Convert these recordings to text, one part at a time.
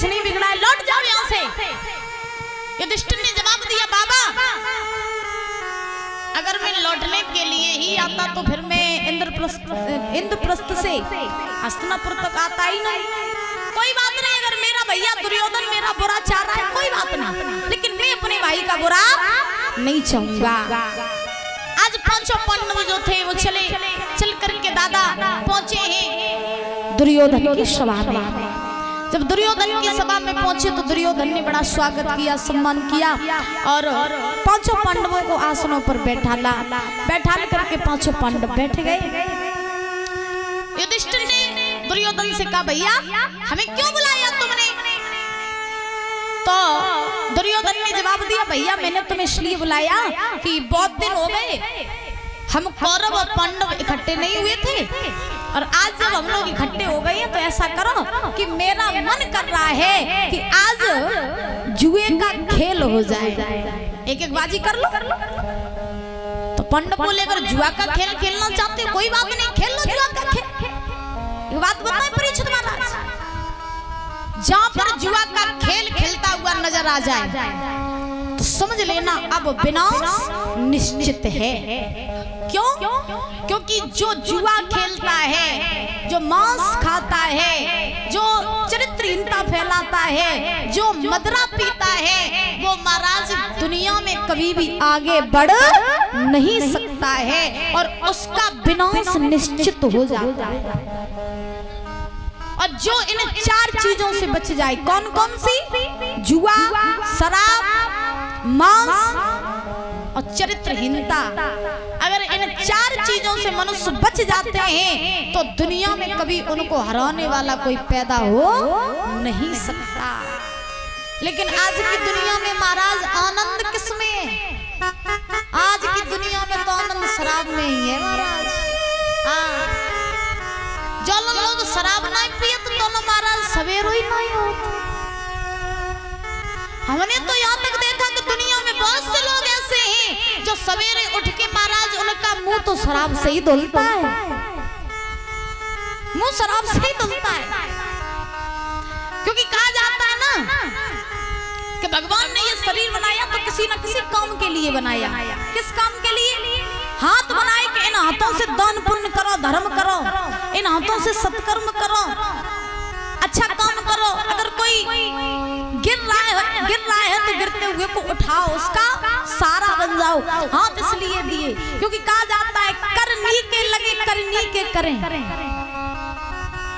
कुछ नहीं बिगड़ा है, लौट जाओ यहाँ से। युधिष्ठिर ने जवाब दिया, बाबा अगर मैं लौटने के लिए ही आता तो फिर मैं इंद्रप्रस्थ से हस्तिनापुर तक आता ही नहीं। कोई बात नहीं, अगर मेरा भैया दुर्योधन मेरा बुरा चाह रहा है कोई बात नहीं, लेकिन मैं अपने भाई का बुरा नहीं चाहूंगा। आज पांचों पांडव जो थे वो चल करके दादा पहुंचे हैं दुर्योधन की सभा में। जब दुर्योधन की सभा में पहुंचे तो दुर्योधन ने बड़ा स्वागत किया, सम्मान किया और पांचों पांडवों को आसनों पर बैठाल करके पांचों पांडव बैठ गए। युधिष्ठिर ने दुर्योधन से कहा, भैया हमें क्यों बुलाया तुमने? तो दुर्योधन ने जवाब दिया, भैया मैंने तुम्हें इसलिए बुलाया कि बहुत दिन हो गए हम कौरव और पांडव इकट्ठे नहीं हुए थे, और आज जब हम लोग इकट्ठे हो गए हैं तो ऐसा करो कि मेरा मन कर रहा है कि आज जुए का खेल हो जाए, एक एक बाजी कर लो। तो पांडव बोले, अगर जुआ का खेल खेलना चाहते हो कोई बात नहीं, खेल लो जुआ का खेल। एक बात बताए परीक्षित महाराज, जहां पर जुआ का खेल खेलता हुआ नजर आ जाए तो समझ लेना अब विनाश निश्चित है। क्यों? क्योंकि जो जुआ खेलता है, जो मांस खाता है, जो चरित्रहीनता फैलाता है, जो मदरा पीता है, वो महाराज दुनिया में कभी भी आगे बढ़ नहीं सकता है और उसका विनाश निश्चित हो जाता है। और जो इन चार चीजों से बच जाए, कौन कौन सी? जुआ, शराब, मांस और चरित्रहीनता। अगर इन चार चीजों से मनुष्य बच जाते हैं तो दुनिया में कभी उनको हराने वाला कोई पैदा हो नहीं सकता। लेकिन आज की दुनिया में महाराज आनंद किसमें है? आज की दुनिया में तो आनंद शराब में ही है महाराज। जो लोग शराब नहीं पिए तो महाराज सवेरो ही नहीं होते। हमने तो यहाँ तक देखा कि दुनिया में बहुत से लोग ऐसे हैं जो सवेरे उठ के महाराज उनका मुंह तो शराब से ही धुलता है, मुंह शराब से ही धुलता है। क्योंकि कहा जाता है ना कि भगवान ने ये शरीर बनाया तो किसी न किसी काम के लिए बनाया। किस काम के लिए? हाथ बनाए कि इन हाथों से दान पुण्य करो, धर्म करो, इन हाथों से सत्कर्म करो, अच्छा काम करो। अगर कोई गिर रहा है तो गिरते हुए को उठाओ, उसका सहारा बन जाओ। हाथ इसलिए दिए क्योंकि कहा जाता है करनी के लगे करनी के करें,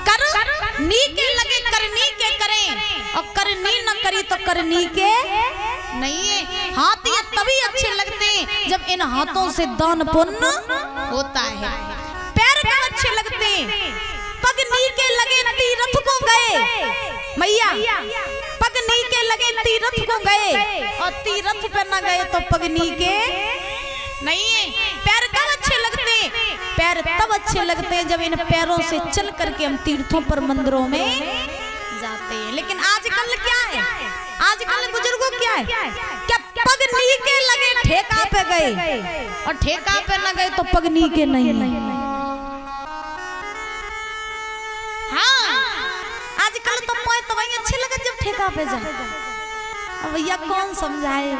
करनी के लगे करनी के करें, और करनी न करी तो करनी के नहीं है। हाथ ये तभी अच्छे लगते हैं जब इन हाथों से दान पुण्य होता है। पैर कब अच्छे लगते हैं? पग नीके लगे तीरथ को गए मैया, पग नीके लगे तीरथ को गए, और तीरथ पे न गए तो पग नीके नहीं है। पैर कब अच्छे लगते हैं? पैर तब अच्छे लगते हैं जब इन पैरों से चल करके हम तीर्थों पर मंदिरों में जाते हैं। लेकिन आजकल क्या है? आजकल बुजुर्गों क्या है? क्या पग नीके लगे ठेका पे गए, और ठेका पे न गए तो पग नीके नहीं। हाँ, आजकल तो मोए तो वही अच्छे लगे जब ठेका पे जाए। अब भैया कौन समझाए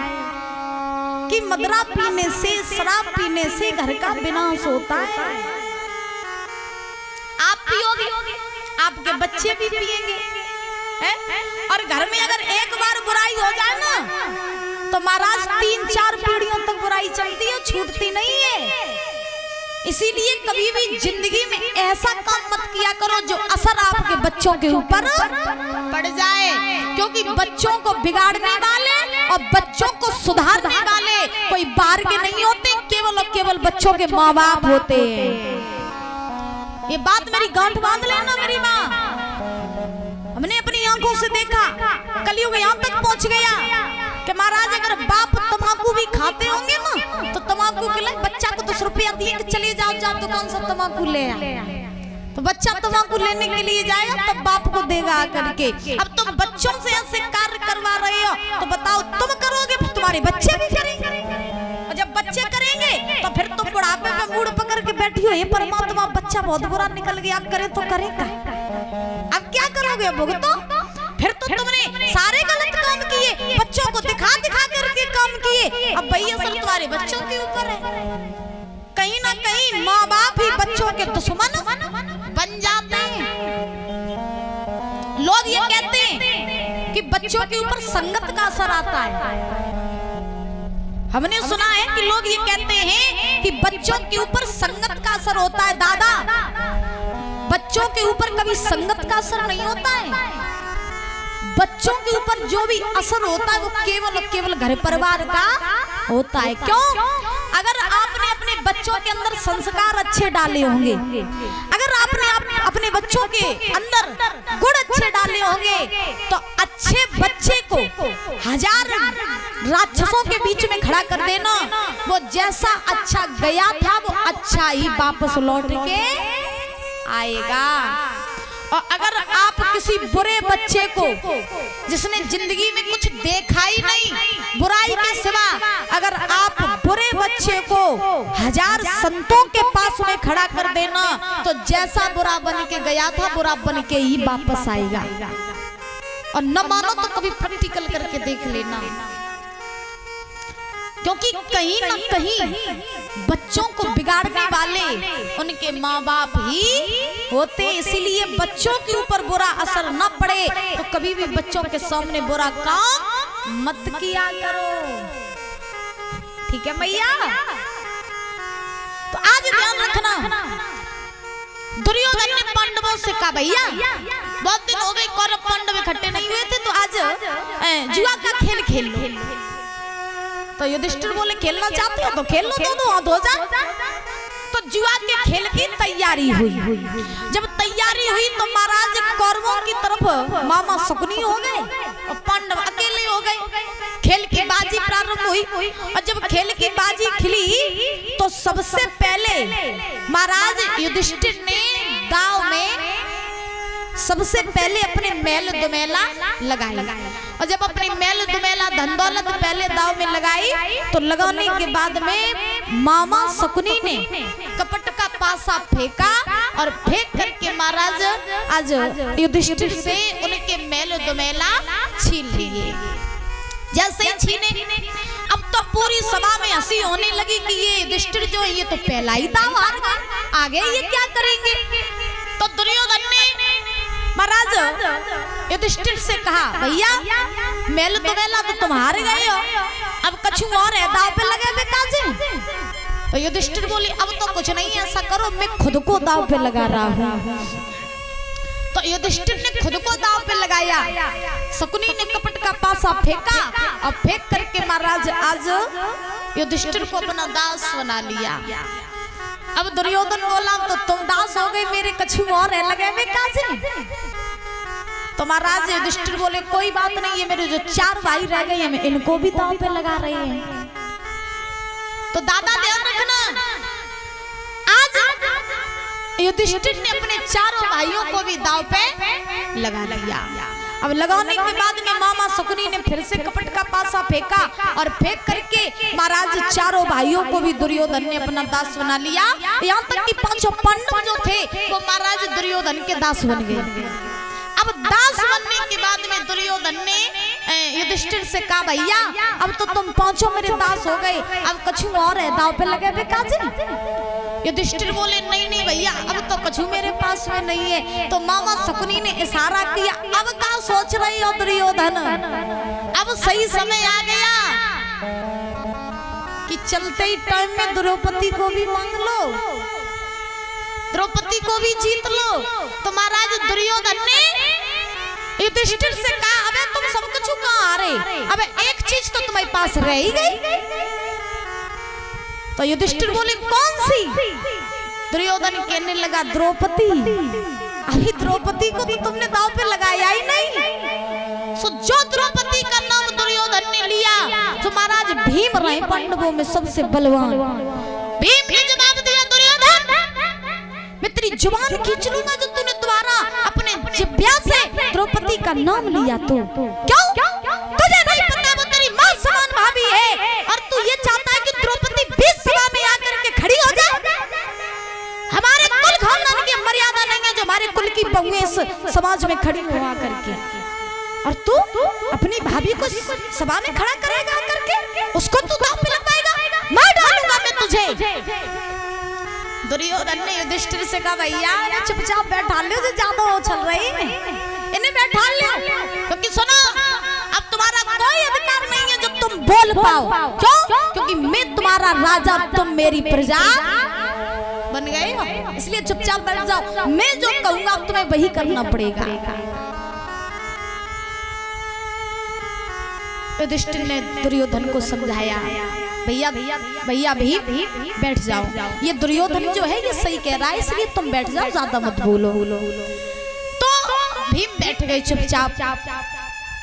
कि मदरा पीने से, शराब पीने से घर का विनाश होता है। आप पियोगे, आपके बच्चे भी पिएंगे, और घर में अगर एक बार बुराई हो जाए ना तो महाराज 3-4 पीढ़ियों तक बुराई चलती है, छूटती नहीं है। इसीलिए कभी भी जिंदगी में ऐसा काम मत किया करो जो असर आपके बच्चों के ऊपर पड़ जाए, क्योंकि बच्चों को बिगाड़ने वाले और बच्चों को सुधारने वाले कोई बाहर के नहीं होते, केवल और केवल बच्चों के माँ बाप होते हैं। ये बात मेरी गांठ बांध लेना मेरी माँ। हमने अपनी आंखों से देखा, कलयुग यहाँ तक पहुँच गया कि महाराज अगर बाप तम्बाकू भी खाते होंगे ना तो तम्बाकू के लिए बच्चा को 10 रुपया दिए कि चलिए जाओ दुकान से तम्बाकू ले आ, तो बच्चा तम्बाकू लेने के लिए जाएगा तब बाप को देगा आकर के। अब तुम बच्चों से ऐसे कार्य करवा रहे हो तो बताओ तुम करोगे फिर तुम्हारे बच्चे भी करेंगे, और जब बच्चे करेंगे तो फिर तुम बुढ़ापे में मूड पकड़ के बैठी हो, ये परमात्मा बच्चा बहुत बुरा निकल गया, अब करे तो करेगा। अब क्या करोगे? भुगतो। फिर तो तुमने है अब भैया सर तुम्हारे बच्चों के ऊपर है। कहीं ना कहीं माँ बाप ही बच्चों के दुश्मन बन जाते हैं। लोग ये कहते हैं कि बच्चों के ऊपर संगत का असर आता है। हमने सुना है कि लोग ये कहते हैं कि बच्चों के ऊपर संगत का असर होता है। दादा, बच्चों के ऊपर कभी संगत का असर नहीं होता है। बच्चों के ऊपर जो भी असर होता है वो केवल और केवल घर परिवार का होता है। क्यों? अगर आपने अपने बच्चों के अंदर संस्कार अच्छे डाले होंगे, अगर आपने अपने बच्चों के अंदर गुण अच्छे डाले होंगे, तो अच्छे बच्चे को हजार राक्षसों के बीच में खड़ा कर देना, वो जैसा अच्छा गया था वो अच्छा ही वापस लौट के आएगा। और अगर आप किसी बुरे बच्चे को, जिसने जिंदगी में कुछ देखा ही नहीं बुराई के सिवा, अगर आप बुरे बच्चे को हजार संतों के पास में खड़ा कर देना, तो जैसा बुरा बन के गया था बुरा बन के ही वापस आएगा। और न मानो तो कभी प्रैक्टिकल करके देख लेना, क्योंकि कहीं न कहीं बच्चों को बिगाड़ने वाले उनके माँ बाप ही होते। इसीलिए बच्चों के ऊपर बुरा असर न पड़े तो कभी भी बच्चों के सामने बुरा काम मत किया करो। ठीक है भैया? तो आज ध्यान रखना, दुर्योधन ने पांडवों से कहा भैया बहुत दिन हो गए कौरव पांडव इकट्ठे नहीं हुए थे, तो आज जुआ का खेल खेल लो। तो युधिष्ठिर बोले खेलना चाहते हो तो खेल लो, दोनों हाथ हो जाए। तो जुआ के खेल की तैयारी हुई। जब तैयारी हुई तो महाराज कौरवों की तरफ मामा शकुनी हो गए और पांडव अकेले हो गए। खेल की बाजी प्रारंभ हुई और जब खेल की बाजी खिली तो सबसे पहले महाराज युधिष्ठिर ने दांव में सबसे पहले अपने मेल दुमेला लगाई। और जब अपनी मेल दुमेला धन दौलत पहले दाव में लगाई तो लगाने के बाद में मामा शकुनी ने कपट का पासा फेंका और फेंक करके महाराज आज युधिष्ठिर से उनके मेल दुमेला छीन लिए। जैसे ही छीने अब तो पूरी सभा में हंसी होने लगी कि ये युधिष्ठिर जो है ये तो पहला ही दाव हार गए, आगे ये क्या करेंगे। तो दुर्योधन ने महाराज युधिष्ठिर से कहा भैया मेल दुमेला तो तुम हार गए हो, अब कछु और है दाव पे लगे बेकाजी। तो युधिष्ठिर बोली अब तो कुछ नहीं, ऐसा करो मैं खुद को दाव पे लगा रहा हूँ। तो युधिष्ठिर ने खुद को दाव पे लगाया। शकुनी ने कपट का पासा फेंका और फेंक करके महाराज आज युधिष्ठिर को अपना दास बना लिया। अब दुर्योधन बोला तो तुम दास हो गए, मेरे कछु और है लगे बेकाजी। तो महाराज युधिष्ठिर बोले कोई बात नहीं है, मेरे जो 4 भाई रह गए हैं इनको भी दांव पे लगा रहे हैं। तो दादा ध्यान रखना, आज युधिष्ठिर ने अपने 4 भाइयों को भी दांव पे लगा लिया। अब लगाने के बाद में मामा शकुनी ने फिर से कपट का पासा फेंका और फेंक करके महाराज 4 भाइयों को भी दुर्योधन ने अपना दास बना लिया। यहाँ तक कि 5 पांडव जो थे वो महाराज दुर्योधन के दास बन गए। अब दास बनने के बाद में दुर्योधन ने युधिष्ठिर से कहा भैया अब तो तुम 5 मेरे दास हो गए, अब कछु और है दाव पे लगे बेकाजी। युधिष्ठिर बोले नहीं नहीं भैया अब तो कछु मेरे पास में नहीं है। तो मामा शकुनी ने इशारा किया अब क्या सोच रही हो दुर्योधन, अब सही समय आ गया कि चलते ही टाइम में द्रौपदी को भी मांग लो, द्रौपदी को भी जीत लो। तो महाराज दुर्योधन ने युधिष्ठिर से कहा अबे तुम सब कुछ कहाँ आ रहे, अबे एक चीज तो तुम्हारे पास रह ही गई। तो युधिष्ठिर बोले कौन सी? दुर्योधन कहने लगा द्रौपदी। अभी द्रौपदी को तो तुमने दांव पे लगाया ही नहीं। सो जो द्रौपदी का नाम दुर्योधन ने लिया तो महाराज भीम रहे पांडवों में सबसे बलवान। भीम ने जवाब दिया दुर्योधन मैं तेरी जुबान खींच लूंगा जो तूने दोबारा अपने जिह्वा से द्रौपदी का नाम लिया तो। क्यों? तुझे नहीं पता वो तेरी मां समान भाभी है और तू ये चाहता है कि द्रौपदी बीच सभा में आकर के खड़ी हो जाए। हमारे कुल खानदान की मर्यादा नहीं है जो हमारे कुल की बहुएं समाज में खड़ी हो आकर के। और तू अपनी भाभी को सभा में खड़ा करेगा करके उसको तू दांव पे लगवाएगा, मार डालूंगा मैं तुझे। दुर्योधन ने युधिष्ठिर से कहा भैया चुपचाप बैठा लो, जो ज्यादा वो चल रही है इन्हें बैठा लो, क्योंकि सुनो अब तुम्हारा कोई अधिकार नहीं है जब तुम बोल पाओ। क्यों? क्योंकि मैं तुम्हारा राजा, तुम मेरी प्रजा बन गए हो, इसलिए चुपचाप बैठ जाओ, मैं जो कहूंगा तुम्हें वही करना पड़ेगा। युधिष्ठिर ने दुर्योधन को समझाया भैया भैया भी बैठ जाओ, ये दुर्योधन जो है ये सही कह रहा है, इसलिए तुम बैठ जाओ, ज्यादा मत बोलो। तो भीम बैठ गए चुपचाप।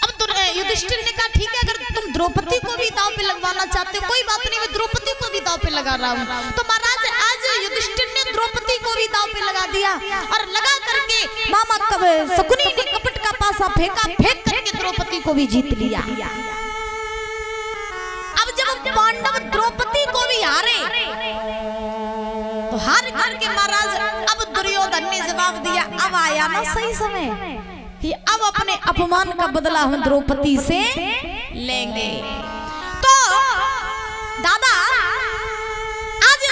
अब युधिष्ठिर ने कहा ठीक है, अगर तुम द्रौपदी को भी दांव पे लगवाना चाहते हो कोई बात नहीं, मैं द्रौपदी को भी दांव पे लगा रहा हूँ। तो महाराज आज युधिष्ठिर ने द्रौपदी को भी दांव पे लगा दिया और लगा करके मामा शकुनी ने कपट का पासा फेंका, फेंक करके द्रौपदी को भी जीत लिया। अब जब पांडव द्रौपदी को भी हारे तो हार करके महाराज अब दुर्योधन ने जवाब दिया, अब आया ना सही समय कि अब अपने अपमान का बदला हम द्रौपदी से लेंगे। तो दादा आज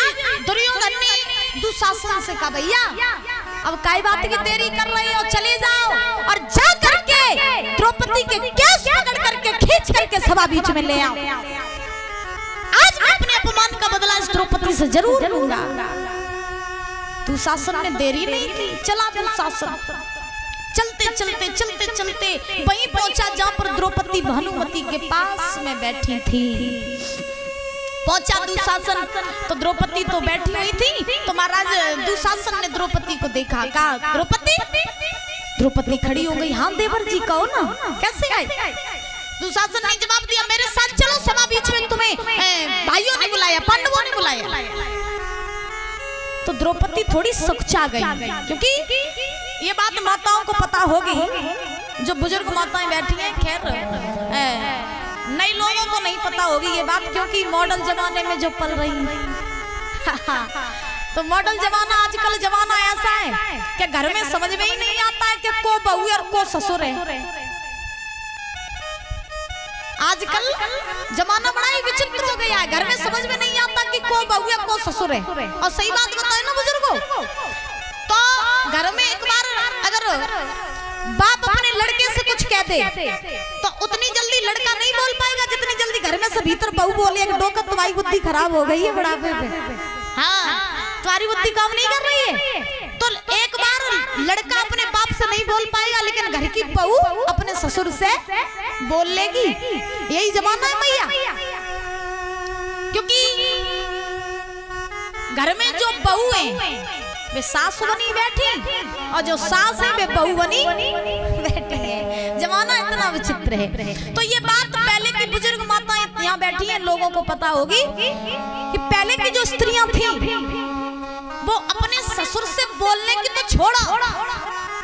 दुर्योधन ने दुशासन से कहा भैया अब काई बात की देरी कर रहे हो, चले जाओ और जा करके द्रौपदी के केस पकड़ करके खींच करके सभा बीच में ले आओ। आज मैं अपने अपमान का बदला इस द्रौपदी से जरूर लूंगा। दुशासन ने देरी नहीं की, चला दुशासन। चलते चलते चलते चलते वहीं पहुंचा जहां पर द्रौपदी भानुमति के पास में बैठी थी। पहुंचा दुशासन तो द्रौपदी तो बैठी हुई थी। तो महाराज दुशासन ने द्रौपदी को देखा, कहा द्रौपदी। द्रौपदी खड़ी हो गई, हाँ देवर जी कहो ना कैसे आई। दुशासन ने जवाब दिया मेरे साथ चलो सभा बीच में, तुम्हें भाइयों ने बुलाया, पांडवों ने बुलाया। तो द्रौपदी थोड़ी सकुचा गई, क्योंकि ये बात माताओं को पता होगी, जो बुजुर्ग माताएं बैठी हैं। खैर नए लोगों को नहीं पता होगी ये बात, क्योंकि मॉडल जमाने में जो पल रही है तो मॉडल जमाना आजकल जमाना ऐसा है कि घर में समझ में ही नहीं आता है कि को बहू और को ससुर है। आजकल जमाना बड़ा ही विचित्र हो गया है, घर में समझ में नहीं आता कि को बहू या को ससुर है। और सही बात बताए ना बुजुर्गों, तो घर में एक बार अगर बाप अपने लड़के से कुछ कह दे तो उतनी जल्दी लड़का नहीं बोल पाएगा जितनी जल्दी घर में से भीतर बहू बोले कि डोका तुम्हारी बुद्धि खराब हो गई है बुढ़ापे पे, हाँ तुम्हारी बुद्धि काम नहीं कर रही है। तो एक बार लड़का अपने बाप से नहीं बोल पाएगा, लेकिन घर की बहू अपने ससुर से बोल लेगी। यही जमाना है भैया, क्योंकि घर में जो बहू है वे सास बनी बैठी और जो सास है वे बहू बनी बैठी है। जमाना इतना विचित्र है। तो ये बात पहले की बुजुर्ग माताएं यहाँ बैठी हैं, लोगों को पता होगी कि पहले की जो स्त्रियां थी वो अपने ससुर से बोलने की तो छोड़ा,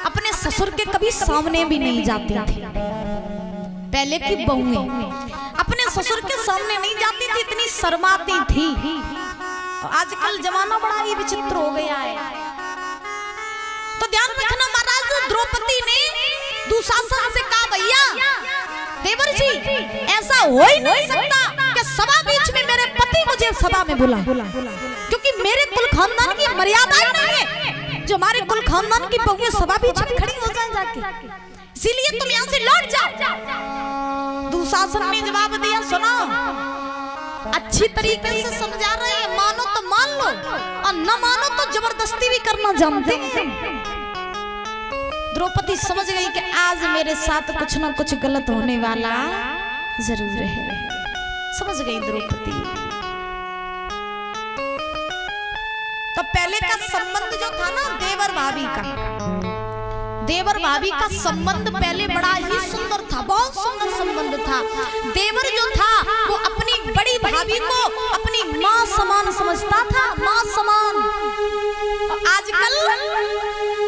अपने ससुर के कभी सामने भी नहीं जाती थी। पहले की बहुएं अपने ससुर के सामने नहीं जाती थी, इतनी शर्माती थी। आजकल जमाना बड़ा ही विचित्र हो गया है। तो ध्यान रखना महाराज, द्रौपदी ने दुशासन से कहा भैया देवर जी ऐसा हो ही नहीं सकता कि सभा बीच में मेरे पति मुझे सभा में बुला, क्योंकि मेरे कुल खानदान की मर्यादा ही नहीं है जो हमारे कुल खानदान की बहुएं सभा बीच में खड़ी हो जाए जाके, इसीलिए तुम यहाँ से लौट जाओ। दुशासन ने जवाब दिया सुनो, अच्छी तरीके से समझा रहे हैं, मानो तो मान लो और न मानो तो जबरदस्ती भी करना जानते हैं। द्रौपदी समझ गई कि आज मेरे साथ कुछ ना कुछ गलत होने वाला जरूर है, समझ गई द्रौपदी। तो पहले का संबंध जो था ना देवर भाभी का, देवर भाभी का संबंध पहले बड़ा ही सुंदर था, बहुत सुंदर संबंध था। देवर जो था वो अपनी बड़ी भाभी को अपनी माँ समान समझता था, माँ समान। आजकल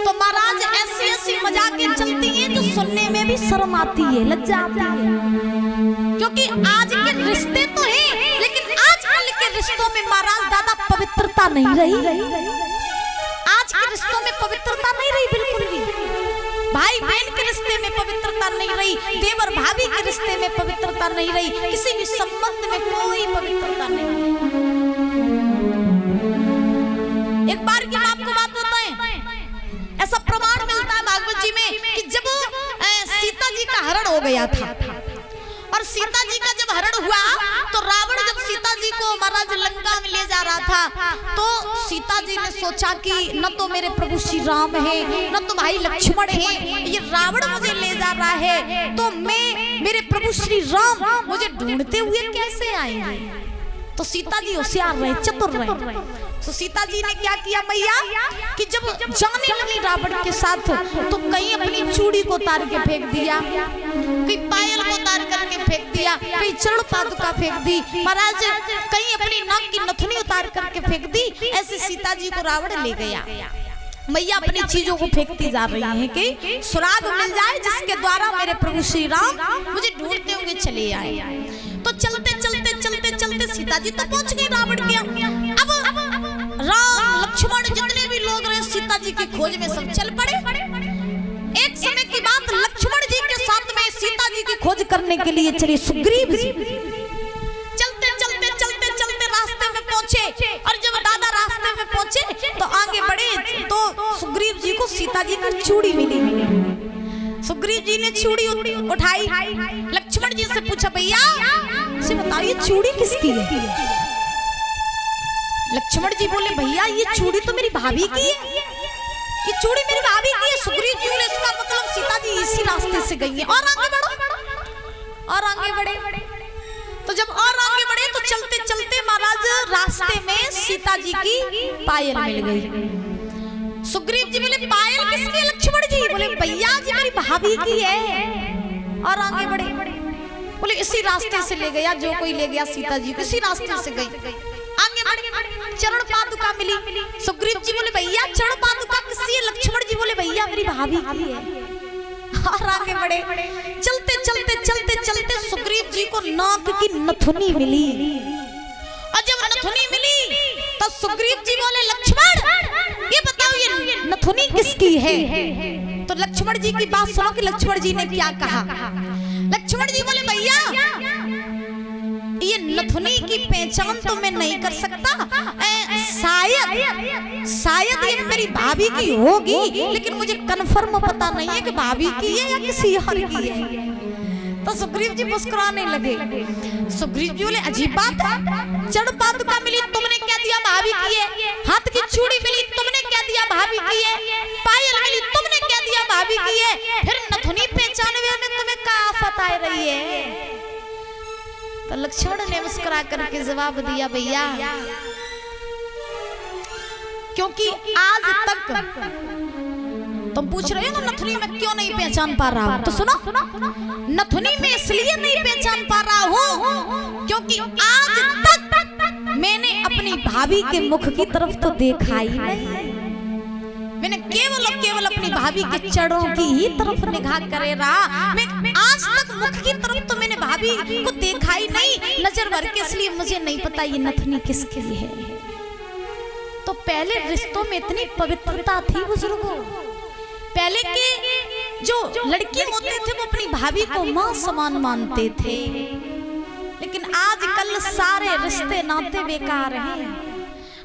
तो महाराज ऐसी ऐसी मजाकें चलती हैं जो सुनने में भी शर्म आती है, लज्जा आती है, क्योंकि आज के रिश्ते तो हैं लेकिन आजकल के रिश्तों में महाराज दादा पवित्रता नहीं रही। आज के रिश्तों में पवित्रता नहीं रही बिल्कुल भी। भाई बहन के रिश्ते में पवित्रता नहीं रही, देवर भाभी के रिश्ते में पवित्रता नहीं रही, किसी भी संबंध में कोई पवित्रता नहीं रही। एक बार की आपको बात बताएं, ऐसा प्रमाण मिलता है भागवत जी में कि जब सीता जी का हरण हो गया था और सीता जी का जब हरण हुआ तो रावण जब सीता जी को महाराज लंका में ले जा रहा था तो सीता जी ने सोचा कि न तो मेरे प्रभु श्री राम है न तो भाई लक्ष्मण है, ये रावण मुझे ले जा रहा है तो मैं मेरे प्रभु श्री राम मुझे ढूंढते हुए कैसे आएंगे। तो सीता जी होशियार रहे, चतुर रहे। तो सीता जी ने क्या किया मैया कि जब जाने लगी रावण के साथ तो कहीं अपनी चूड़ी को उतार के फेंक दिया, कहीं पायल को उतार करके फेंक दिया, कहीं चरण पादुका फेंक दी, महाराज कहीं अपनी नाक की नथुनी उतार करके फेंक दी। ऐसे सीता जी को रावण ले गया। मैया अपनी चीजों को फेंकती जा रही है कि सुराग मिल जाए जिसके द्वारा मेरे प्रभु श्री राम मुझे ढूंढते हुए चले आए। तो चलते चलते चलते चलते सीता जी तो पहुंच गई रावण के। अब राम लक्ष्मण जितने भी लोग रहे सीता जी की खोज में सब चल पड़े। एक समय की बात, लक्ष्मण जी के साथ में सीता जी की खोज करने के लिए चले सुग्रीव जी। चलते चलते चलते चलते रास्ते में पहुंचे और जब दादा रास्ते में पहुंचे तो आगे बढ़े तो सुग्रीव जी को सीता जी की चूड़ी मिली। सुग्रीव जी ने चूड़ी उठाई, लक्ष्मण जी से पूछा भैया से बताओ ये चूड़ी किसकी है। लक्ष्मण जी बोले भैया ये चूड़ी तो मेरी भाभी की है, ये चूड़ी मेरी भाभी की है। सुग्रीव जी बोले इसका मतलब सीता जी इसी रास्ते से गई है। और आगे बढ़ो और आगे बढ़े। तो जब और आगे बढ़े तो चलते चलते महाराज रास्ते में सीता जी की पायल मिल गई। सुग्रीव जी बोले पायल किसकी है लक्ष्मण जी? बोले भैया जी मेरी भाभी की है। और आगे बढ़े, बोले इसी रास्ते से ले गया, जो कोई ले गया सीता जी को इसी रास्ते से गई। आगे बढ़े, चरण पादुका मिली। सुग्रीव जी बोले भैया चरण पादुका किसकी है? लक्ष्मण जी बोले भैया मेरी भाभी की है। और आगे बढ़े, चलते चलते चलते चलते सुग्रीव जी को नाक की नथुनी मिली। और जब नथुनी मिली तो सुग्रीव जी बोले लक्ष्मण ये बताओ ये नथुनी किसकी है? तो लक्ष्मण जी की बात सुनो कि लक्ष्मण जी ने क्या कहा। लक्ष्मण जी बोले भैया ये नथुनी की पहचान तो मैं नहीं कर सकता, शायद ये मेरी भाभी की होगी, लेकिन मुझे कंफर्म पता नहीं है कि भाभी की है या किसी और की है। तो सुग्रीव जी मुस्कुराने लगे। सुग्रीव जी बोले अजीब बात है, चरण पादुका मिली तुमने क्या दिया भाभी की है, हाथ की चूड़ी मिली तुमने क्या दिया भाभी की है, पायल मिली तुमने क्या दिया भाभी की है, फिर नथुनी पहचानने में तुम्हें क्या आफत आ रही है? तो लक्ष्मण ने मुस्कुरा करके जवाब दिया भैया क्योंकि आज तक तुम पूछ रहे हो ना नथुनी में क्यों नहीं पहचान पा रहा हूं, तो सुनो नथुनी में इसलिए नहीं पहचान पा रहा हूं क्योंकि आज तक मैंने अपनी भाभी के मुख की तरफ तो देखा ही नहीं। मैंने केवल और केवल अपनी भाभी के चरणों की ही तरफ निगाह करे रहा। मैं आज तक मुख की तरफ तो मैंने भाभी को देखा ही नहीं नजर भर के, इसलिए मुझे नहीं पता ये नथुनी किसकी है। तो पहले रिश्तों में इतनी पवित्रता थी बुजुर्गों। पहले के जो लड़के होते थे वो अपनी भाभी को मां समान मानते थे, लेकिन आजकल सारे रिश्ते नाते बेकार हैं।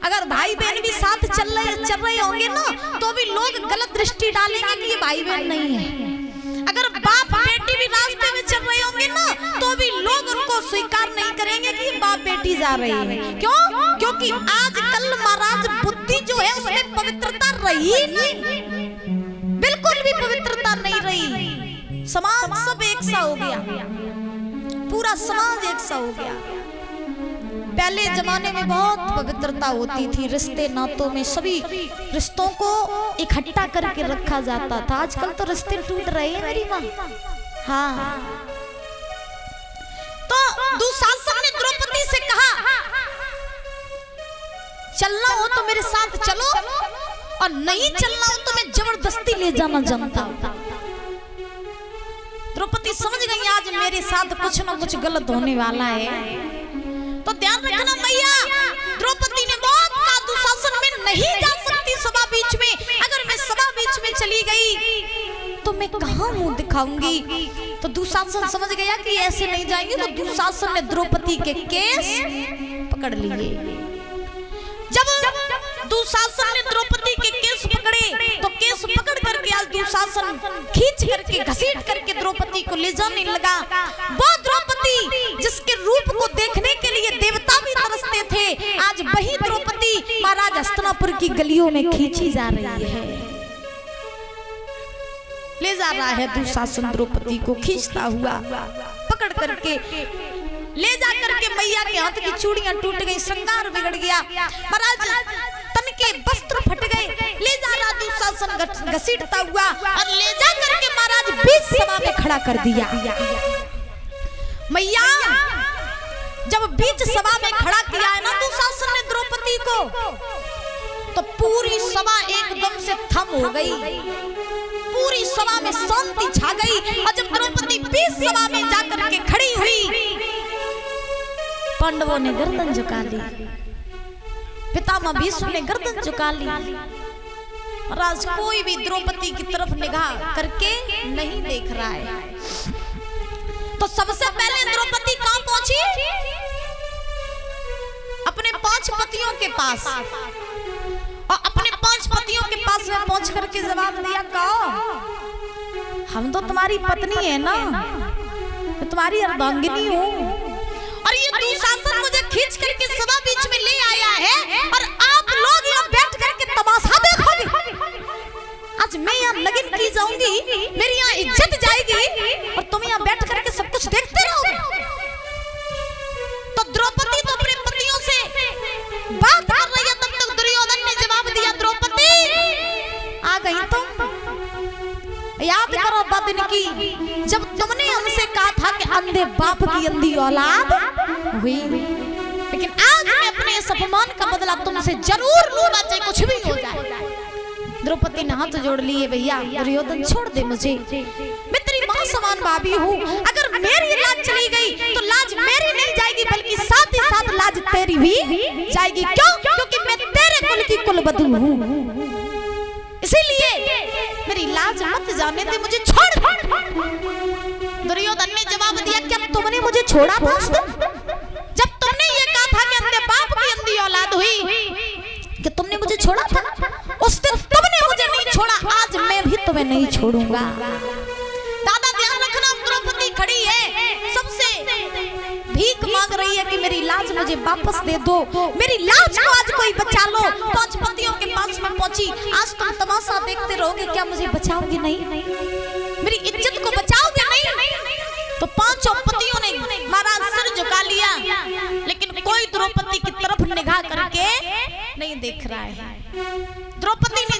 अगर भाई बहन भी साथ चल रहे होंगे ना तो भी लोग गलत दृष्टि डालेंगे कि ये भाई बहन नहीं है। अगर बाप बेटी भी रास्ते में चल रहे होंगे ना तो भी लोग उनको स्वीकार नहीं करेंगे कि ये बाप बेटी जा रही है। क्यों? क्योंकि आजकल महाराज बुद्धि जो है उसमें पवित्रता रही नहीं, बिल्कुल भी पवित्रता नहीं रही। समाज सब एक सा हो गया, पूरा समाज एक सा हो गया। पहले जमाने में बहुत पवित्रता होती थी, रिश्ते नातों में सभी रिश्तों को इकट्ठा करके रखा जाता था। आजकल तो रिश्ते टूट रहे हैं मेरी माँ। हाँ, तो दुशासन ने द्रौपदी से कहा चलना हो तो मेरे साथ चलो और नहीं चलना हो तो मैं जबरदस्ती ले जाना जानता हूं। द्रौपदी समझ गई आज मेरे साथ कुछ ना कुछ गलत होने वाला है, तो ध्यान रखना मैया। द्रौपदी ने बहुत कहा दुशासन में नहीं जा सकती सभा बीच में, अगर मैं सभा बीच में चली गई तो मैं कहाँ मुंह दिखाऊंगी। तो दुशासन समझ गया कि ऐसे नहीं जाएंगे, तो दुशासन ने द्रौपदी के केस पकड़ लिए। जब दुशासन ने द्रौपदी के केस पकड़े तो केस पकड़ करके आज दुशासन खींच करके घसीट करके द्रौपदी को ले जाने लगा। वो द्रौपदी जिसके रूप को देखने के लिए देवता भी तरसते थे, आज वही द्रौपदी महाराज हस्तिनापुर की गलियों में खींची जा रही है। ले जा रहा है दुशासन द्रौपदी को खींचता हुआ, पकड़ करके ले जा करके मैया के हाथ की चूड़ियां टूट गई, श्रृंगार बिगड़ गया, महाराज तन के वस्त्र फट गए। ले जा रहा दुशासन घसीटता हुआ और ले जा करके महाराज बीच सभा में खड़ा कर दिया। मैया जब बीच सभा में खड़ा किया है ना दुशासन ने द्रौपदी को, तो पूरी सभा एकदम से थम हो गई, पूरी सभा में शांति छा गई। और जब द्रौपदी बीच सभा में जाकर के खड़ी हुई, पांडवों ने गर्दन झुका ली, पितामह भीष्म ने गर्दन झुका ली। महाराज कोई भी द्रौपदी की तरफ निगाह करके नहीं देख रहा है। तो सबसे पहले द्रौपदी कहां पहुंची? अपने 5 पतियों के पास, और अपने 5 पतियों के पास में पहुंच करके जवाब दिया, कहो हम तो तुम्हारी पत्नी है ना, मैं तुम्हारी अर्धांगिनी हूं, और ये दुशासन मुझे खींच करके सभा बीच में ले आया है, और आप लोग यहाँ बैठ करके तमाशा देखोगे। आज मैं यहाँ नगिन की जाऊंगी, मेरी यहाँ इज्जत जाएगी, और तुम यहाँ बैठ करके सब कुछ देखते रहोगे। तो द्रौपदी तो अपने पतियों से बात कर रही है, तब तक दुर्योधन ने जवाब दिया, द्रौपदी आ गई तुम? याद करो बदन की, जब तुमने हमसे कहा था कि अंधे बाप की अंधी औलाद हुई, लेकिन आज मैं अपने इस अपमान का बदला तुमसे जरूर लूंगा, चाहे कुछ भी हो जाए। द्रौपदी ने हाथ जोड़ लिए, भैया दुर्योधन छोड़ दे मुझे, मैं तेरी मां समान भाभी हूँ, अगर मेरी लाज चली गई तो लाज मेरी नहीं जाएगी, बल्कि साथ ही साथ लाज तेरी भी जाएगी। क्यों? क्योंकि मैं तेरे कुल की कुलवधू हूँ, इसीलिए मेरी लाज मत जाने दे, मुझे छोड़। दुर्योधन ने जवाब दिया, क्या तुमने मुझे छोड़ा था? जब तुमने ये कहा था कि अंधे बाप की अंधी औलाद हुई, कि तुमने मुझे छोड़ा था? उस दिन तुमने मुझे नहीं छोड़ा, आज मैं भी तुम्हें नहीं छोड़ूंगा। दादा ध्यान रखना, द्रौपदी खड़ी है, सबसे भीख मांग रही है कि मेरी लाज मुझे वापस दे दो, मेरी लाज को आज कोई बचा लो। 5 पतियों के पास में पहुंची, आज तुम तमाशा देखते रहोगे, क्या मुझे बचाओगे नहीं? मेरी इज्जत को बचाओगे नहीं? तो 5 पतियों ने महाराज सिर झुका लिया, लेकिन कोई द्रौपदी की तरफ निगाह करके नहीं देख रहा है। द्रौपदी ने